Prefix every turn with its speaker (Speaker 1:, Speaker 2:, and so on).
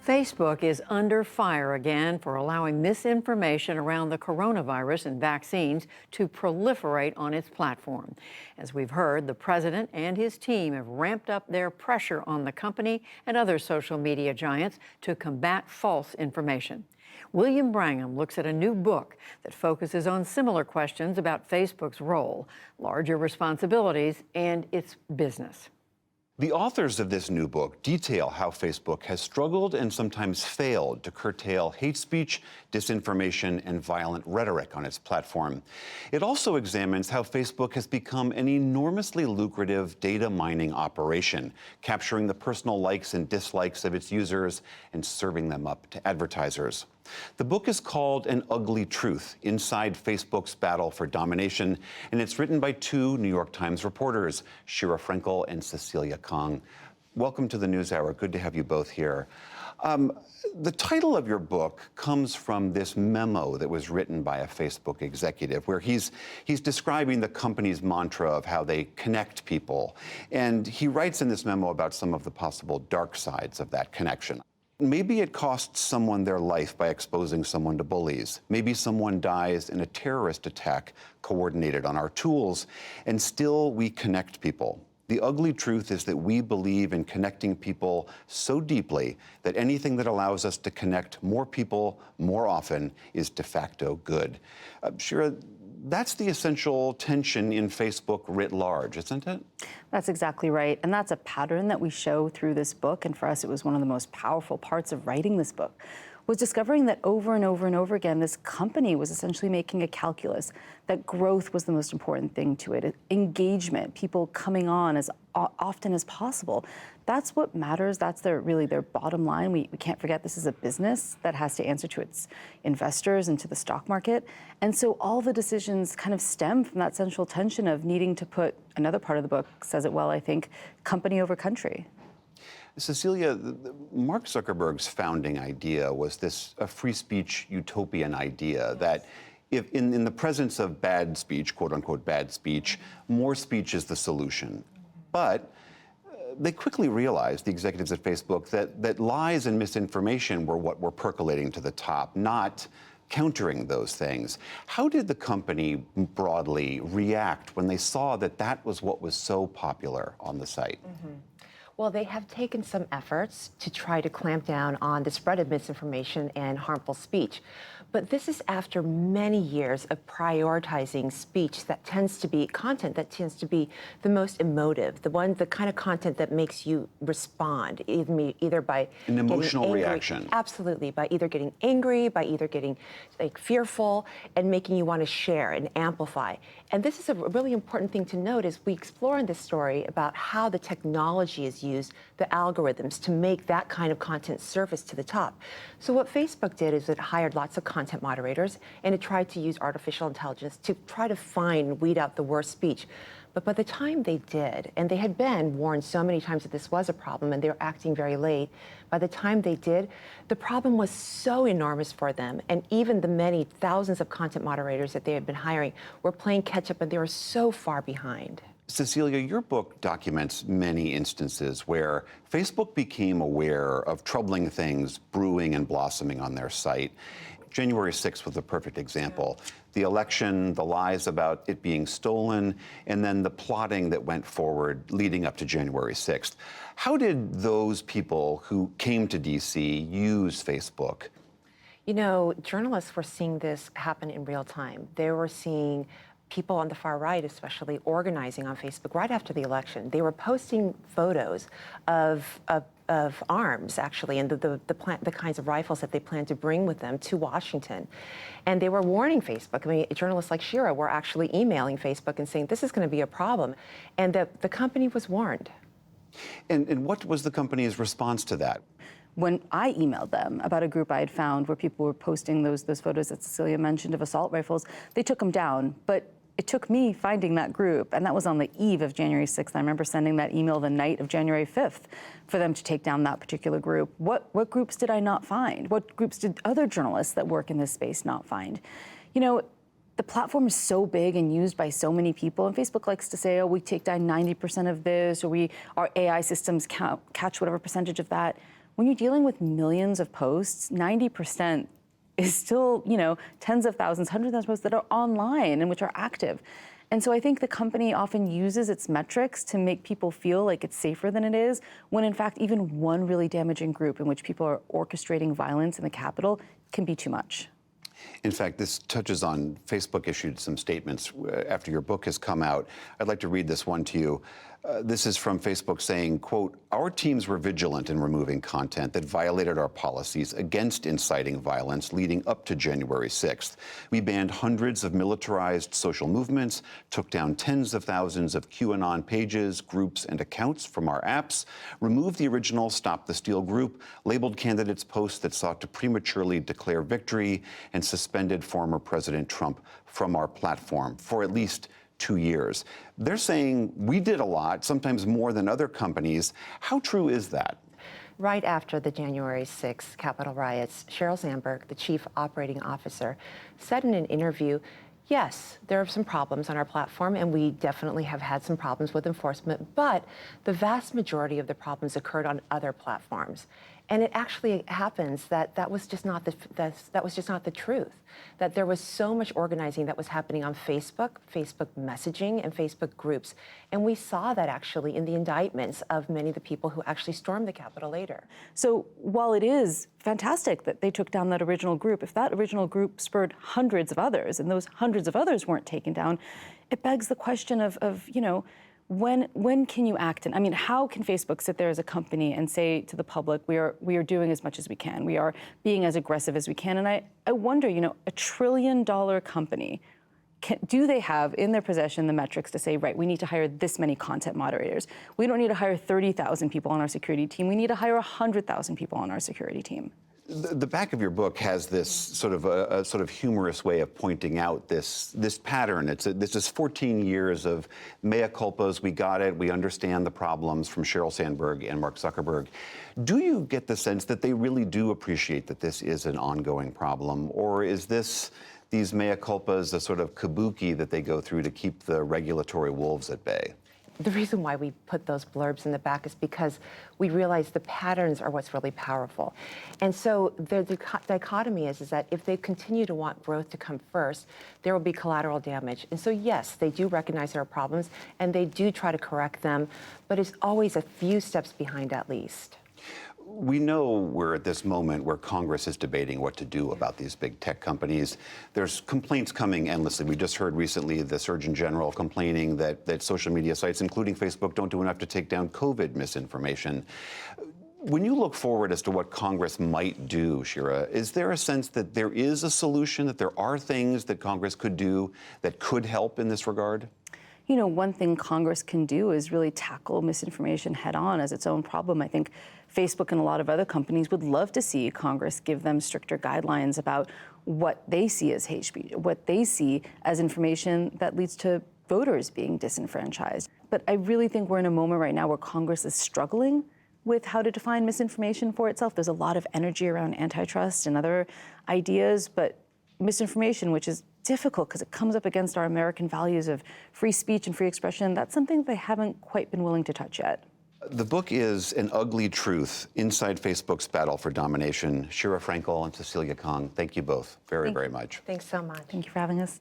Speaker 1: Facebook is under fire again for allowing misinformation around the coronavirus and vaccines to proliferate on its platform. As we've heard, the president and his team have ramped up their pressure on the company and other social media giants to combat false information. William Brangham looks at a new book that focuses on similar questions about Facebook's role, larger responsibilities, and its business.
Speaker 2: The authors of this new book detail how Facebook has struggled and sometimes failed to curtail hate speech, disinformation, and violent rhetoric on its platform. It also examines how Facebook has become an enormously lucrative data mining operation, capturing the personal likes and dislikes of its users and serving them up to advertisers. The book is called An Ugly Truth: Inside Facebook's Battle for Domination, and it's written by two New York Times reporters, Shira Frenkel and Cecilia Kang. Welcome to the NewsHour. Good to have you both here. The title of your book comes from this memo that was written by a Facebook executive where he's describing the company's mantra of how they connect people. And he writes in this memo about some of the possible dark sides of that connection. Maybe it costs someone their life by exposing someone to bullies. Maybe someone dies in a terrorist attack coordinated on our tools, and still we connect people. The ugly truth is that we believe in connecting people so deeply that anything that allows us to connect more people more often is de facto good. Shira, that's the essential tension in Facebook writ large, isn't it?
Speaker 3: That's exactly right. And that's a pattern that we show through this book. And for us, it was one of the most powerful parts of writing this book, was discovering that over and over and over again, this company was essentially making a calculus that growth was the most important thing to it. Engagement, people coming on as often as possible. That's what matters. That's really their bottom line. We can't forget this is a business that has to answer to its investors and to the stock market. And so all the decisions kind of stem from that central tension of needing to put, another part of the book says it well, I think, company over country.
Speaker 2: Cecilia, Mark Zuckerberg's founding idea was a free speech utopian idea that if in the presence of bad speech, quote unquote bad speech, more speech is the solution. But they quickly realized, the executives at Facebook, that lies and misinformation were what were percolating to the top, not countering those things. How did the company broadly react when they saw that that was what was so popular on the site?
Speaker 4: Well, they have taken some efforts to try to clamp down on the spread of misinformation and harmful speech. But this is after many years of prioritizing speech that tends to be content that tends to be the most emotive, the kind of content that makes you respond, either by
Speaker 2: an emotional
Speaker 4: angry,
Speaker 2: reaction.
Speaker 4: Absolutely, by either getting angry, by either getting fearful, and making you want to share and amplify. And this is a really important thing to note as we explore in this story about how the technology is used, the algorithms, to make that kind of content surface to the top. So what Facebook did is it hired lots of content moderators, and it tried to use artificial intelligence to try to weed out the worst speech. But by the time they did, and they had been warned so many times that this was a problem and they were acting very late, by the time they did, the problem was so enormous for them. And even the many thousands of content moderators that they had been hiring were playing catch up, and they were so far behind.
Speaker 2: Cecilia, your book documents many instances where Facebook became aware of troubling things brewing and blossoming on their site. January 6th was a perfect example. The election, the lies about it being stolen, and then the plotting that went forward leading up to January 6th. How did those people who came to DC use Facebook?
Speaker 4: You know, journalists were seeing this happen in real time. They were seeing people on the far right, especially, organizing on Facebook right after the election. They were posting photos of arms, actually, and the kinds of rifles that they planned to bring with them to Washington. And they were warning Facebook. I mean, journalists like Shira were actually emailing Facebook and saying, this is going to be a problem. And the company was warned.
Speaker 2: And what was the company's response to that?
Speaker 3: When I emailed them about a group I had found where people were posting those photos that Cecilia mentioned of assault rifles, they took them down. But it took me finding that group, and that was on the eve of January 6th. I remember sending that email the night of January 5th for them to take down that particular group. What groups did I not find? What groups did other journalists that work in this space not find? You know, the platform is so big and used by so many people, and Facebook likes to say, oh, we take down 90% of this, or our AI systems catch whatever percentage of that. when you're dealing with millions of posts, 90% is still, tens of thousands, hundreds of thousands of posts that are online and which are active. And so I think the company often uses its metrics to make people feel like it's safer than it is, when in fact, even one really damaging group in which people are orchestrating violence in the Capitol can be too much.
Speaker 2: In fact, this touches on Facebook issued some statements after your book has come out. I'd like to read this one to you. This is from Facebook saying, quote, "Our teams were vigilant in removing content that violated our policies against inciting violence leading up to January 6th. We banned hundreds of militarized social movements, took down tens of thousands of QAnon pages, groups, and accounts from our apps, removed the original Stop the Steal group, labeled candidates' posts that sought to prematurely declare victory, and suspended former President Trump from our platform for at least 2 years." They're saying we did a lot, sometimes more than other companies. How true is that?
Speaker 4: Right after the January 6th Capitol riots, Sheryl Sandberg, the chief operating officer, said in an interview, yes, there are some problems on our platform, and we definitely have had some problems with enforcement, but the vast majority of the problems occurred on other platforms. And it actually happens that that was just not the truth. That there was so much organizing that was happening on Facebook, Facebook messaging, and Facebook groups. And we saw that actually in the indictments of many of the people who actually stormed the Capitol later.
Speaker 3: So while it is fantastic that they took down that original group, if that original group spurred hundreds of others and those hundreds of others weren't taken down, it begs the question of when can you act? And I mean, how can Facebook sit there as a company and say to the public, we are doing as much as we can, we are being as aggressive as we can? And I wonder, $1 trillion company, do they have in their possession the metrics to say, right, we need to hire this many content moderators. We don't need to hire 30,000 people on our security team. We need to hire 100,000 people on our security team.
Speaker 2: The back of your book has this sort of humorous way of pointing out this pattern. This is 14 years of mea culpas. We got it. We understand the problems from Sheryl Sandberg and Mark Zuckerberg. Do you get the sense that they really do appreciate that this is an ongoing problem, or is these mea culpas a sort of kabuki that they go through to keep the regulatory wolves at bay?
Speaker 4: The reason why we put those blurbs in the back is because we realize the patterns are what's really powerful. And so the dichotomy is that if they continue to want growth to come first, there will be collateral damage. And so yes, they do recognize there are problems and they do try to correct them, but it's always a few steps behind at least.
Speaker 2: We know we're at this moment where Congress is debating what to do about these big tech companies. There's complaints coming endlessly. We just heard recently the Surgeon General complaining that social media sites, including Facebook, don't do enough to take down COVID misinformation. When you look forward as to what Congress might do, Shira, is there a sense that there is a solution, that there are things that Congress could do that could help in this regard?
Speaker 3: One thing Congress can do is really tackle misinformation head on as its own problem. I think Facebook and a lot of other companies would love to see Congress give them stricter guidelines about what they see as hate speech, what they see as information that leads to voters being disenfranchised. But I really think we're in a moment right now where Congress is struggling with how to define misinformation for itself. There's a lot of energy around antitrust and other ideas, but misinformation, which is difficult because it comes up against our American values of free speech and free expression, that's something they haven't quite been willing to touch yet.
Speaker 2: The book is An Ugly Truth, Inside Facebook's Battle for Domination. Shira Frankel and Cecilia Kang, thank you both very much.
Speaker 4: Thanks so much.
Speaker 3: Thank you for having us.